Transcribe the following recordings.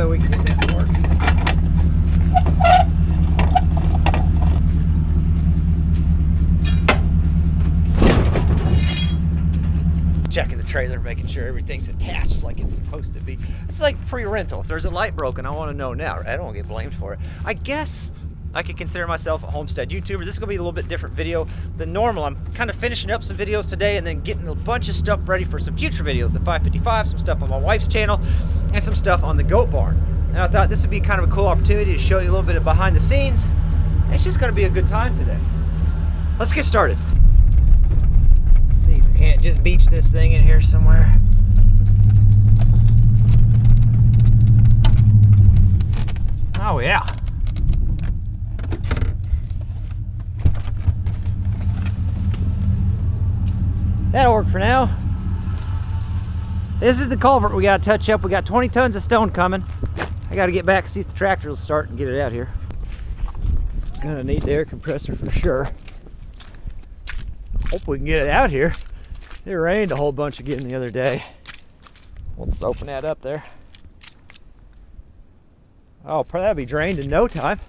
Hopefully we can get that to work. Checking the trailer, making sure everything's attached like it's supposed to be. It's like pre-rental. If there's a light broken, I want to know now. I don't want to get blamed for it. I guess I could consider myself a Homestead YouTuber. This is going to be a little bit different video than normal. I'm kind of finishing up some videos today and then getting a bunch of stuff ready for some future videos. The 555, some stuff on my wife's channel, and some stuff on the goat barn. And I thought this would be kind of a cool opportunity to show you a little bit of behind the scenes. It's just going to be a good time today. Let's get started. Let's see if we can't just beach this thing in here somewhere. Oh yeah. That'll work for now. This is the culvert we got to touch up. We got 20 tons of stone coming. I got to get back and see if the tractor will start and get it out here. Gonna need the air compressor for sure. Hope we can get it out here. It rained a whole bunch again the other day. We'll just open that up there. Oh, probably that'll be drained in no time.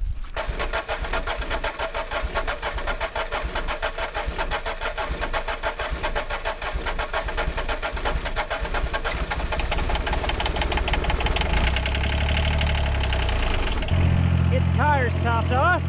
Tires topped off.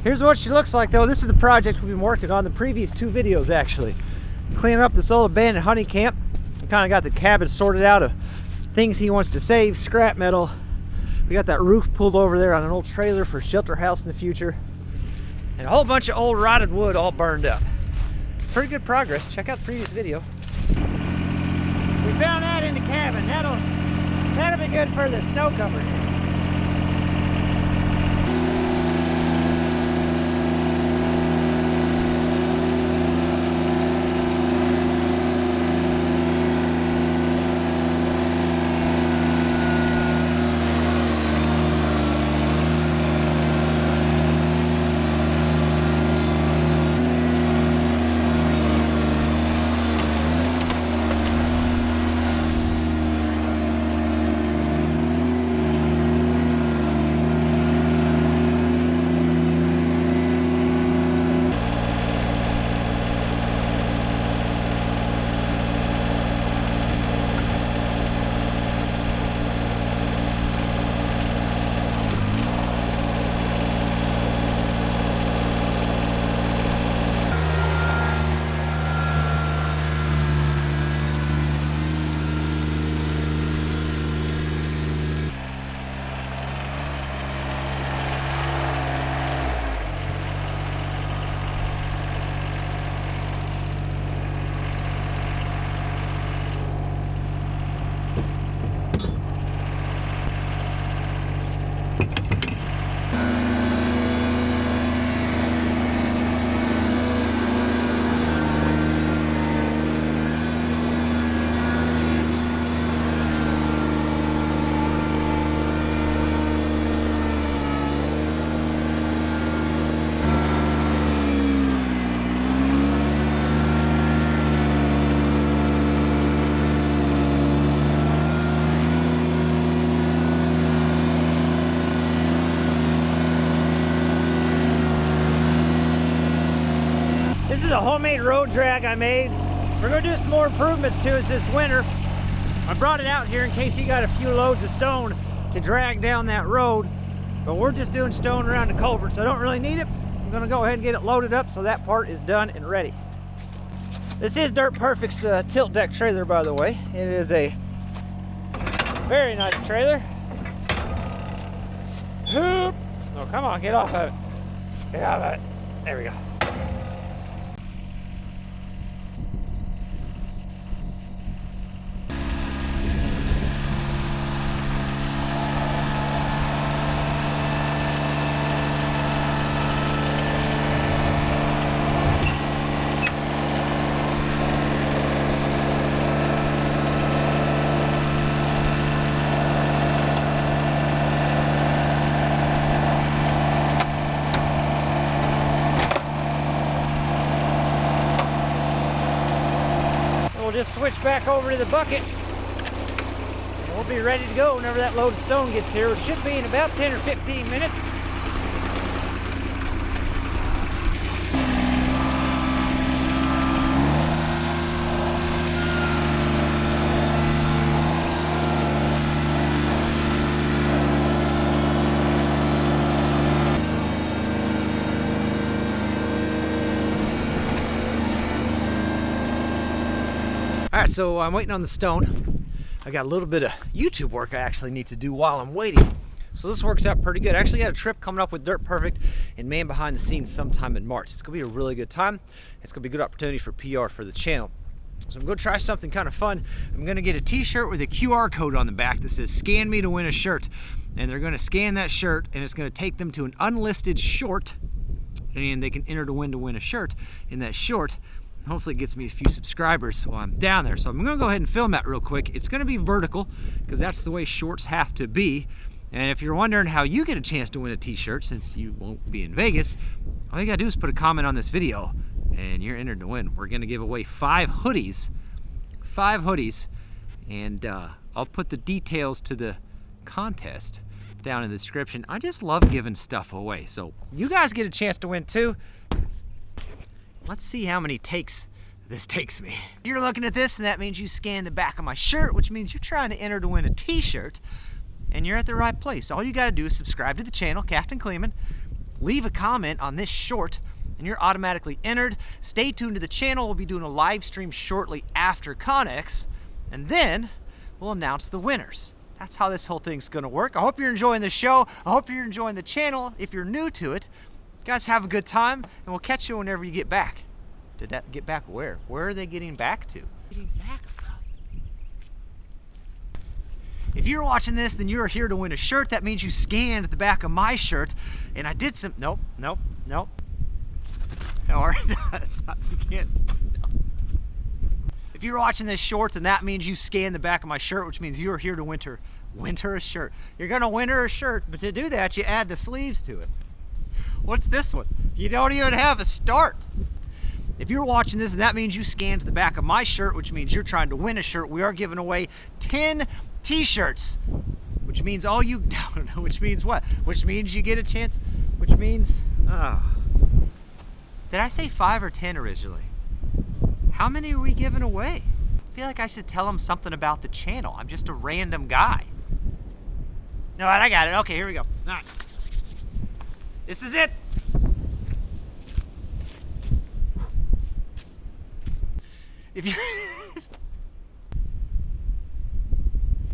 Here's what she looks like though. This is the project we've been working on the previous 2 videos actually. Cleaning up this old abandoned hunting camp. We kind of got the cabin sorted out of things he wants to save, scrap metal. We got that roof pulled over there on an old trailer for a shelter house in the future. And a whole bunch of old rotted wood all burned up. Pretty good progress. Check out the previous video. We found that in the cabin. That'll be good for the snow cover. This is a homemade road drag I made. We're gonna do some more improvements to it this winter. I brought it out here in case he got a few loads of stone to drag down that road, but we're just doing stone around the culvert, so I don't really need it. I'm gonna go ahead and get it loaded up so that part is done and ready. This is Dirt Perfect's tilt deck trailer, by the way. It is a very nice trailer. Oh, come on, get off of it. Get off of it. There we go. just switch back over to the bucket. And we'll be ready to go whenever that load of stone gets here. It should be in about 10 or 15 minutes. All right, so I'm waiting on the stone. I got a little bit of YouTube work I actually need to do while I'm waiting. So this works out pretty good. I actually got a trip coming up with Dirt Perfect and Man Behind the Scenes sometime in March. It's gonna be a really good time. It's gonna be a good opportunity for PR for the channel. So I'm gonna try something kind of fun. I'm gonna get a t-shirt with a QR code on the back that says "Scan me to win a shirt." And they're gonna scan that shirt and it's gonna take them to an unlisted short and they can enter to win a shirt in that short. Hopefully it gets me a few subscribers while I'm down there. So I'm gonna go ahead and film that real quick. It's gonna be vertical because that's the way shorts have to be. And if you're wondering how you get a chance to win a t-shirt since you won't be in Vegas, all you gotta do is put a comment on this video and you're entered to win. We're gonna give away 5 hoodies, and I'll put the details to the contest down in the description. I just love giving stuff away. So you guys get a chance to win too. Let's see how many takes this takes me. You're looking at this and that means you scan the back of my shirt, which means you're trying to enter to win a t-shirt, and you're at the right place. All you gotta do is subscribe to the channel, Captain Kleeman, leave a comment on this short, and you're automatically entered. Stay tuned to the channel. We'll be doing a live stream shortly after Connex, and then we'll announce the winners. That's how this whole thing's gonna work. I hope you're enjoying the show. I hope you're enjoying the channel. If you're new to it, guys, have a good time, and we'll catch you whenever you get back. Did that get back where? Where are they getting back to? Getting back from? If you're watching this, then you're here to win a shirt. That means you scanned the back of my shirt, and I did some. Nope. Or you can't. No. If you're watching this short, then that means you scanned the back of my shirt, which means you're here to winter a shirt. You're gonna winter a shirt, but to do that, you add the sleeves to it. What's this one? You don't even have a start. If you're watching this, and that means you scanned the back of my shirt, which means you're trying to win a shirt. We are giving away 10 t-shirts, which means all you don't know, which means what? Which means you get a chance, which means, did I say 5 or 10 originally? How many are we giving away? I feel like I should tell them something about the channel. I'm just a random guy. No, I got it. Okay, here we go. All right. This is it. If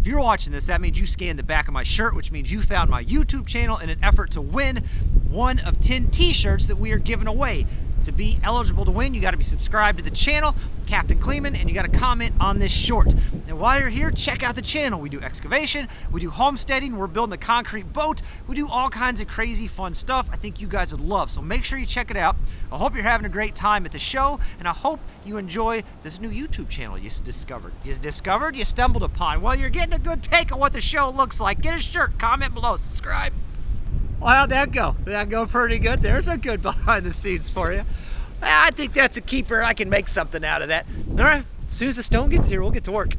you're watching this, that means you scanned the back of my shirt, which means you found my YouTube channel in an effort to win one of 10 t-shirts that we are giving away. To be eligible to win, you got to be subscribed to the channel, Captain Kleeman, and you got to comment on this short. And while you're here, check out the channel. We do excavation, we do homesteading, we're building a concrete boat, we do all kinds of crazy fun stuff I think you guys would love. So make sure you check it out. I hope you're having a great time at the show, and I hope you enjoy this new YouTube channel you discovered. You stumbled upon. Well, you're getting a good take on what the show looks like. Get a shirt, comment below, subscribe. Well, how'd that go? Did that go pretty good? There's a good behind the scenes for you. I think that's a keeper. I can make something out of that. All right, as soon as the stone gets here, we'll get to work.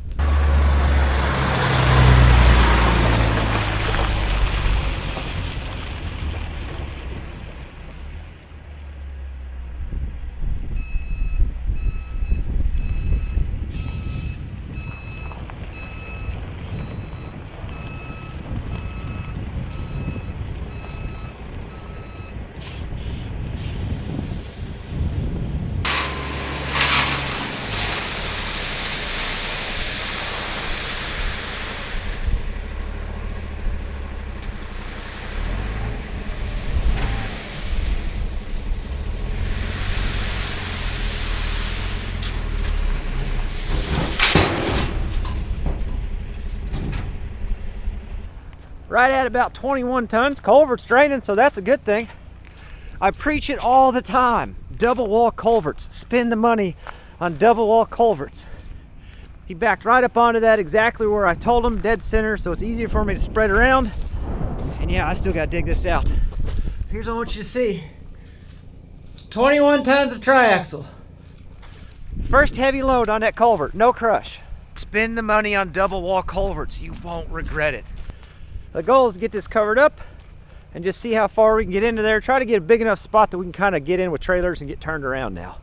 Right at about 21 tons. Culvert's draining, so that's a good thing. I preach it all the time. Double wall culverts. Spend the money on double wall culverts. He backed right up onto that exactly where I told him, dead center, so it's easier for me to spread around. And yeah, I still gotta dig this out. Here's what I want you to see. 21 tons of triaxle. First heavy load on that culvert, no crush. Spend the money on double wall culverts, you won't regret it. The goal is to get this covered up and just see how far we can get into there. Try to get a big enough spot that we can kind of get in with trailers and get turned around now.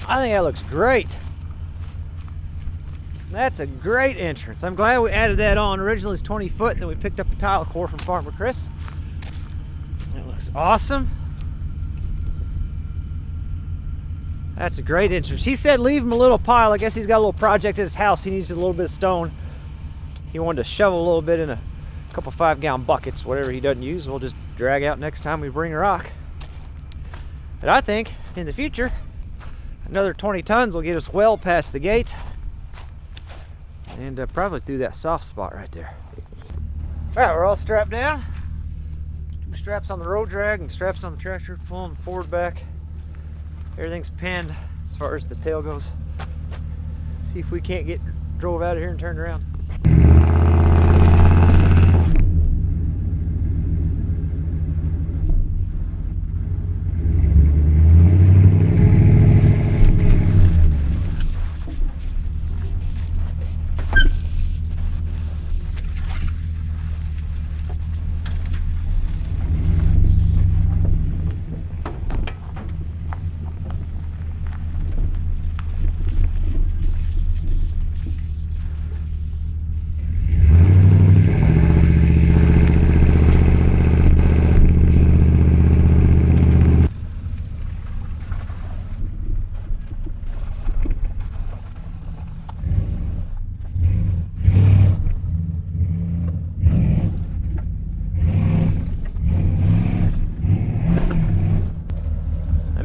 I think that looks great. That's a great entrance. I'm glad we added that on. Originally it's 20 foot, then we picked up a tile core from Farmer Chris. That looks awesome. That's a great entrance. He said leave him a little pile. I guess he's got a little project at his house. He needs a little bit of stone. He wanted to shovel a little bit in a couple 5-gallon buckets. Whatever he doesn't use, we'll just drag out next time we bring a rock. But I think in the future, another 20 tons will get us well past the gate and probably through that soft spot right there. Alright, we're all strapped down. Straps on the road drag and straps on the tractor, pulling forward back. Everything's pinned as far as the tail goes. See if we can't get drove out of here and turned around.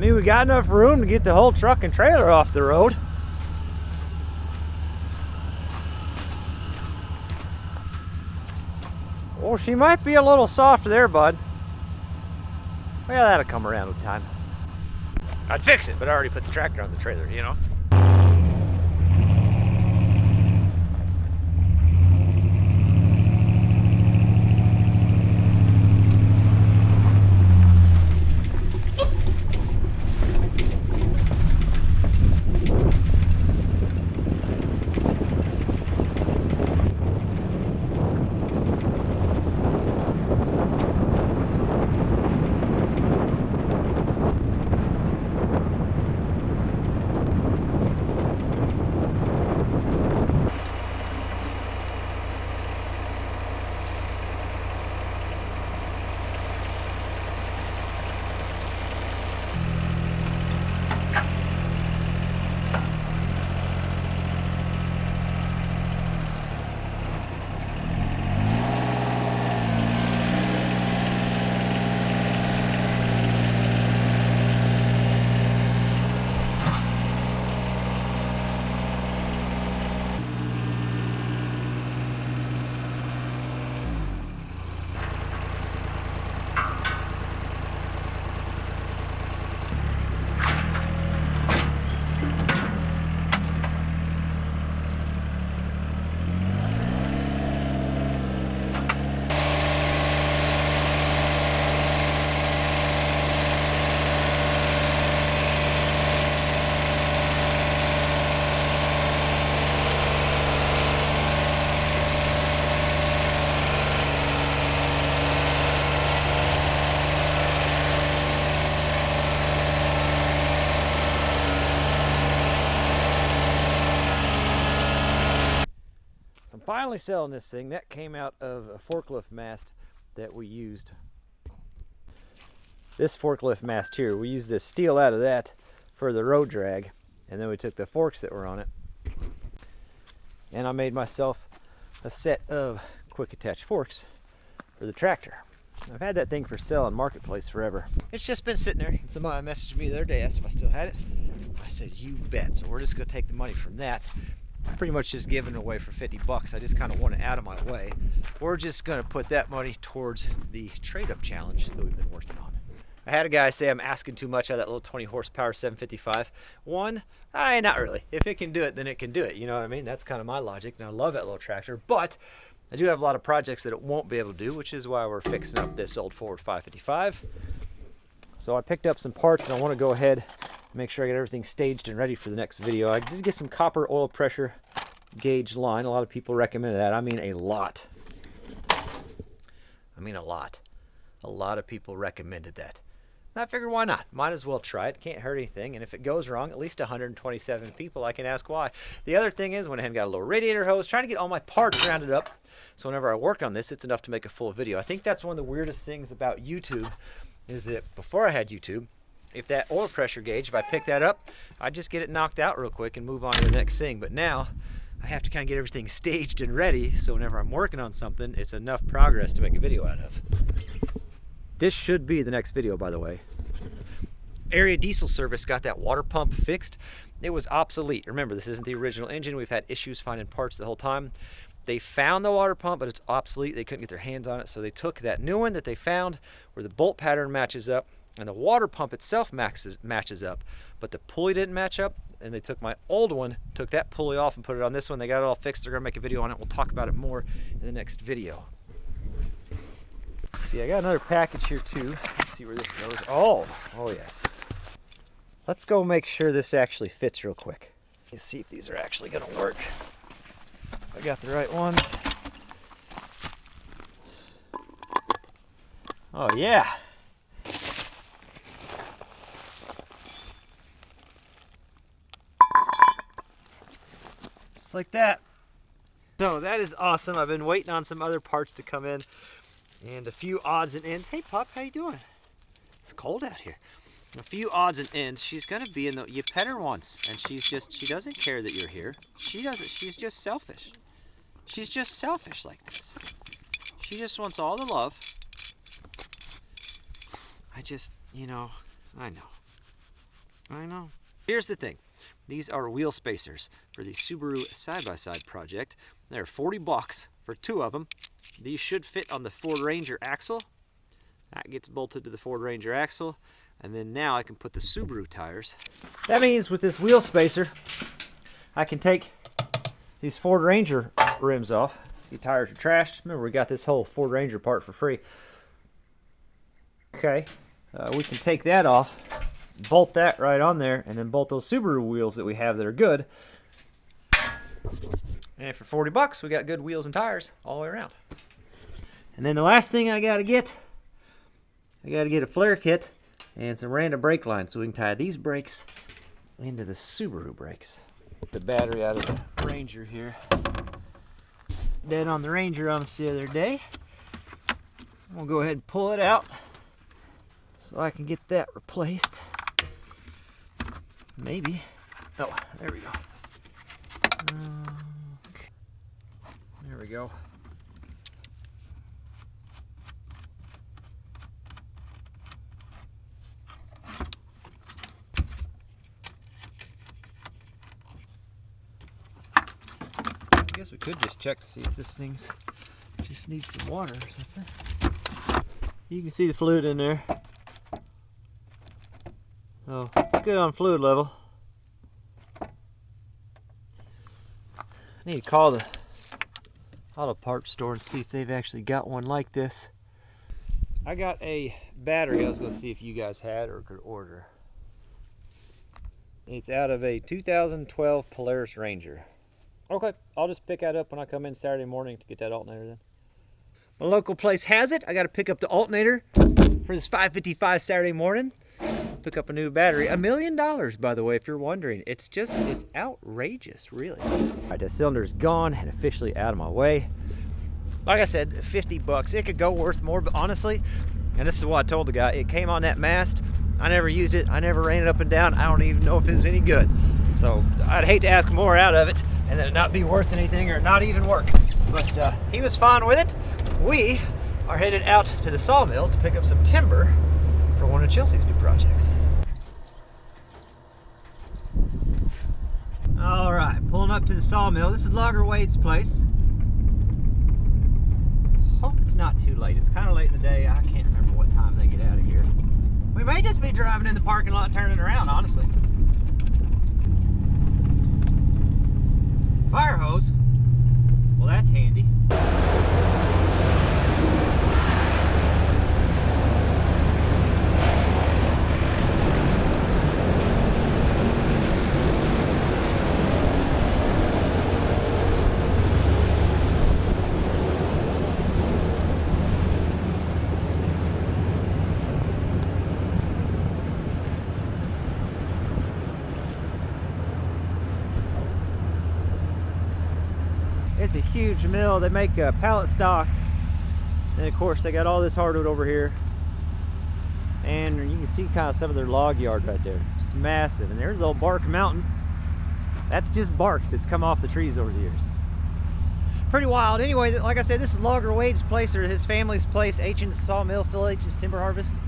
We got enough room to get the whole truck and trailer off the road. Oh, she might be a little soft there, bud. Well, that'll come around with time. I'd fix it, but I already put the tractor on the trailer, you know? Finally selling this thing. That came out of a forklift mast that we used. This forklift mast here, we used the steel out of that for the road drag, and then we took the forks that were on it, and I made myself a set of quick attach forks for the tractor. I've had that thing for sale on Marketplace forever. It's just been sitting there, and somebody messaged me the other day, asked if I still had it. I said, you bet. So we're just gonna take the money from that, pretty much just giving it away for 50 bucks. I just kind of want it out of my way. We're just gonna put that money towards the trade-up challenge that we've been working on. I had a guy say I'm asking too much out of that little 20 horsepower 755. One, not really. If it can do it, then it can do it. You know what I mean? That's kind of my logic, and I love that little tractor, but I do have a lot of projects that it won't be able to do, which is why we're fixing up this old Ford 555. So I picked up some parts, and I want to go ahead and make sure I get everything staged and ready for the next video. I did get some copper oil pressure gauge line. A lot of people recommended that. I mean a lot. A lot of people recommended that. I figured, why not? Might as well try it. Can't hurt anything. And if it goes wrong, at least 127 people, I can ask why. The other thing is, went ahead and got a little radiator hose, trying to get all my parts rounded up. So whenever I work on this, it's enough to make a full video. I think that's one of the weirdest things about YouTube, is that before I had YouTube, if that oil pressure gauge, if I pick that up, I just get it knocked out real quick and move on to the next thing. But now I have to kind of get everything staged and ready, so whenever I'm working on something, it's enough progress to make a video out of. This should be the next video, by the way. Area Diesel Service got that water pump fixed. It was obsolete. Remember, this isn't the original engine. We've had issues finding parts the whole time. they found the water pump, but it's obsolete. They couldn't get their hands on it, so they took that new one that they found where the bolt pattern matches up and the water pump itself matches up, but the pulley didn't match up, and they took my old one, took that pulley off and put it on this one. They got it all fixed. They're gonna make a video on it. We'll talk about it more in the next video. See, I got another package here too. Let's see where this goes. Oh yes. Let's go make sure this actually fits real quick. Let's see if these are actually gonna work. I got the right ones. Oh yeah. Just like that. So that is awesome. I've been waiting on some other parts to come in and a few odds and ends. Hey pup, how you doing? It's cold out here. A few odds and ends. She's gonna be in the, you pet her once and she doesn't care that you're here. She's just selfish. She's just selfish like this. She just wants all the love. I just, I know. Here's the thing. These are wheel spacers for the Subaru side-by-side project. They're $40 for 2 of them. These should fit on the Ford Ranger axle. That gets bolted to the Ford Ranger axle. And then now I can put the Subaru tires. That means with this wheel spacer, I can take these Ford Ranger rims off. These tires are trashed. Remember, we got this whole Ford Ranger part for free. Okay, we can take that off, bolt that right on there, and then bolt those Subaru wheels that we have that are good. And for $40, we got good wheels and tires all the way around. And then the last thing I gotta get a flare kit and some random brake lines so we can tie these brakes into the Subaru brakes. Get the battery out of the Ranger here. Dead on the Ranger on us the other day. We'll go ahead and pull it out so I can get that replaced. Maybe. Oh, there we go. There we go. I guess we could just check to see if this thing's just needs some water or something. You can see the fluid in there. So it's good on fluid level. I need to call the auto parts store and see if they've actually got one like this. I got a battery I was going to see if you guys had or could order. It's out of a 2012 Polaris Ranger. Okay, I'll just pick that up when I come in Saturday morning to get that alternator then. My local place has it. I got to pick up the alternator for this 5:55 Saturday morning. Pick up a new battery. $1 million, by the way, if you're wondering. It's outrageous, really. All right, the cylinder's gone and officially out of my way. Like I said, $50. It could go worth more, but honestly, and this is what I told the guy, it came on that mast. I never used it. I never ran it up and down. I don't even know if it was any good. So I'd hate to ask more out of it and then it not be worth anything or not even work. But he was fine with it. We are headed out to the sawmill to pick up some timber for one of Chelsea's new projects. All right, pulling up to the sawmill. This is Logger Wade's place. Hope it's not too late. It's kind of late in the day. I can't remember what time they get out of here. We may just be driving in the parking lot turning around, honestly. Fire hose. Well, that's handy. It's a huge mill. They make pallet stock, and of course they got all this hardwood over here, and you can see kind of some of their log yard right there. It's massive. And there's old Bark Mountain. That's just bark that's come off the trees over the years. Pretty wild. Anyway, like I said, this is Logger Wade's place, or his family's place, H&'s Sawmill, Phil H&'s Timber Harvest.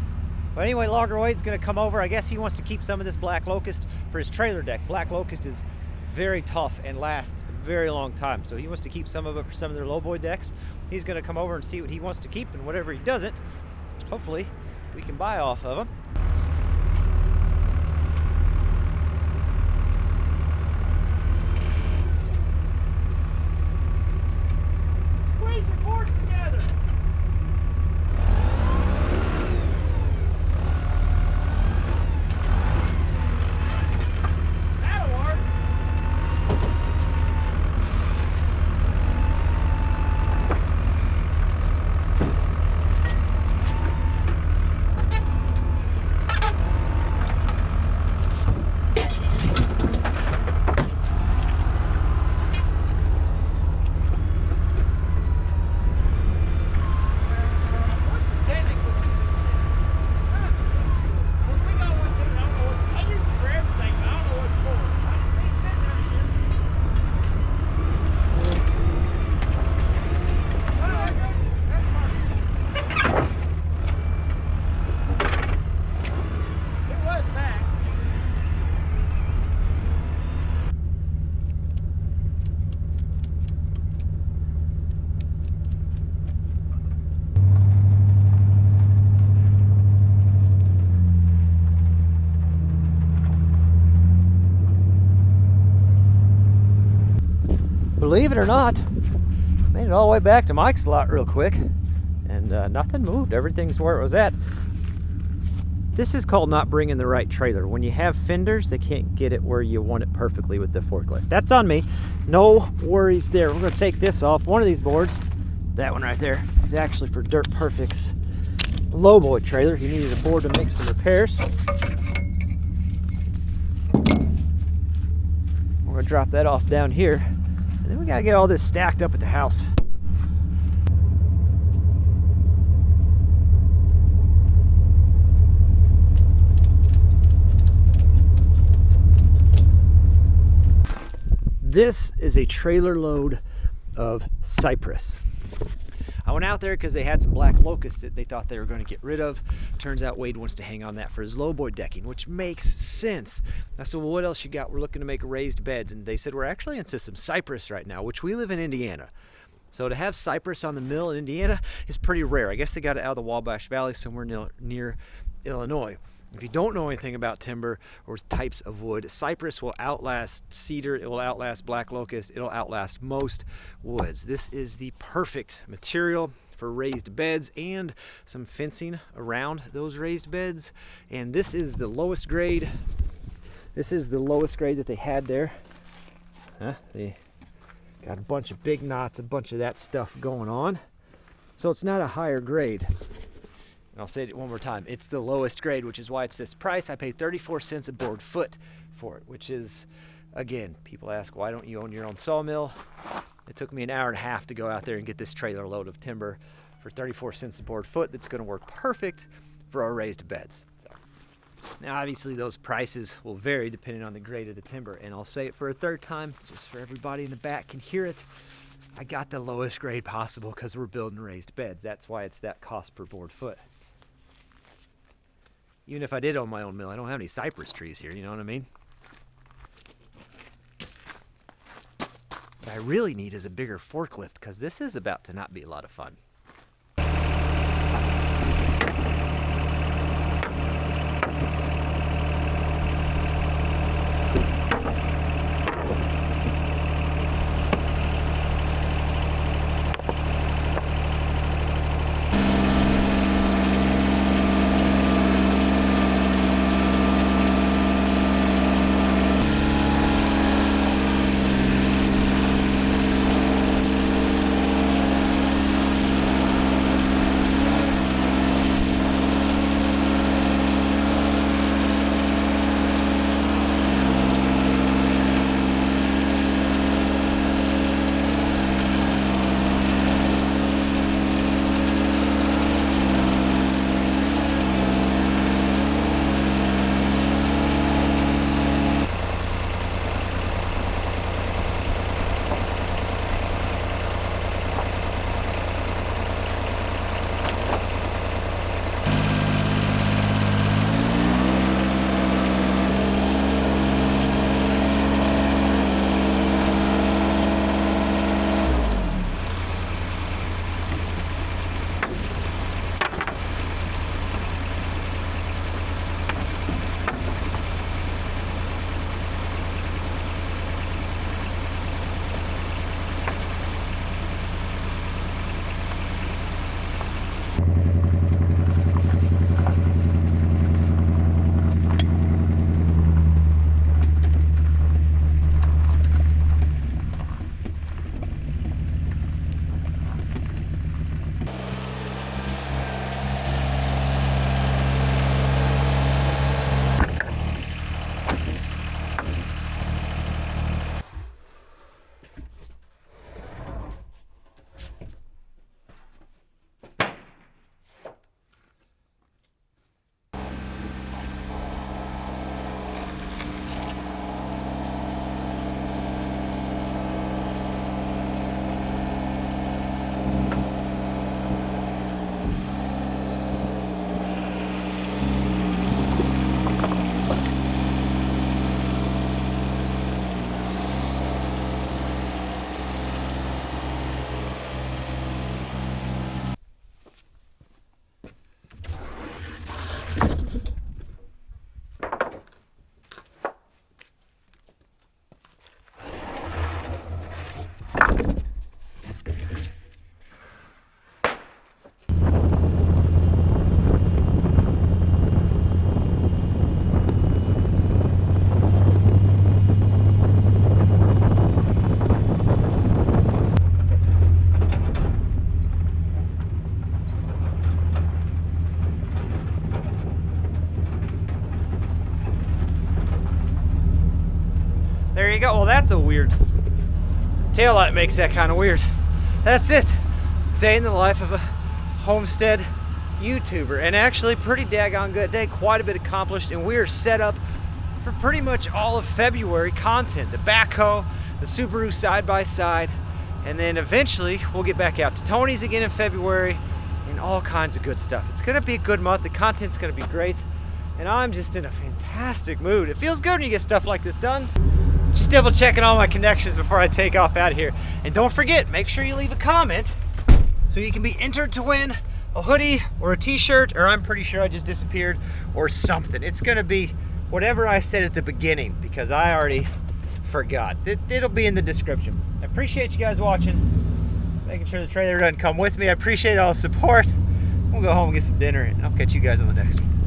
But anyway, Logger Wade's gonna come over. I guess he wants to keep some of this black locust for his trailer deck. Black locust is very tough and lasts a very long time. So he wants to keep some of it for some of their lowboy decks. He's going to come over and see what he wants to keep, and whatever he doesn't, hopefully we can buy off of him. Squeeze your boards together. That'll work. Believe it or not, made it all the way back to Mike's lot real quick, and nothing moved. Everything's where it was at. This is called not bringing the right trailer. When you have fenders, they can't get it where you want it perfectly with the forklift. That's on me. No worries there. We're going to take this off. One of these boards, that one right there, is actually for Dirt Perfect's lowboy trailer. He needed a board to make some repairs. We're going to drop that off down here. And then we gotta get all this stacked up at the house. This is a trailer load of cypress. I went out there because they had some black locust that they thought they were going to get rid of. Turns out Wade wants to hang on that for his lowboy decking, which makes sense. I said, well, what else you got? We're looking to make raised beds. And they said, we're actually into some cypress right now, which we live in Indiana. So to have cypress on the mill in Indiana is pretty rare. I guess they got it out of the Wabash Valley somewhere near Illinois. If you don't know anything about timber or types of wood, cypress will outlast cedar, it will outlast black locust, it'll outlast most woods. This is the perfect material for raised beds and some fencing around those raised beds. And this is the lowest grade. This is the lowest grade that they had there. They got a bunch of big knots, a bunch of that stuff going on. So it's not a higher grade. And I'll say it one more time. It's the lowest grade, which is why it's this price. I paid 34 cents a board foot for it, which is, again, people ask, why don't you own your own sawmill? It took me an hour and a half to go out there and get this trailer load of timber for 34 cents a board foot that's going to work perfect for our raised beds. So, now, obviously, those prices will vary depending on the grade of the timber. And I'll say it for a third time, just for everybody in the back can hear it. I got the lowest grade possible because we're building raised beds. That's why it's that cost per board foot. Even if I did own my own mill, I don't have any cypress trees here, you know what I mean? What I really need is a bigger forklift because this is about to not be a lot of fun. That's a weird taillight, makes that kind of weird. That's it. Day in the life of a Homestead YouTuber, and actually pretty daggone good day. Quite a bit accomplished, and we're set up for pretty much all of February content. The backhoe, the Subaru side-by-side, and then eventually we'll get back out to Tony's again in February, and all kinds of good stuff. It's gonna be a good month. The content's gonna be great, and I'm just in a fantastic mood. It feels good when you get stuff like this done. Just double checking all my connections before I take off out of here. And don't forget, make sure you leave a comment so you can be entered to win a hoodie or a t-shirt, or I'm pretty sure I just disappeared, or something. It's gonna be whatever I said at the beginning, because I already forgot. It'll be in the description. I appreciate you guys watching, making sure the trailer doesn't come with me. I appreciate all the support. We'll go home and get some dinner, and I'll catch you guys on the next one.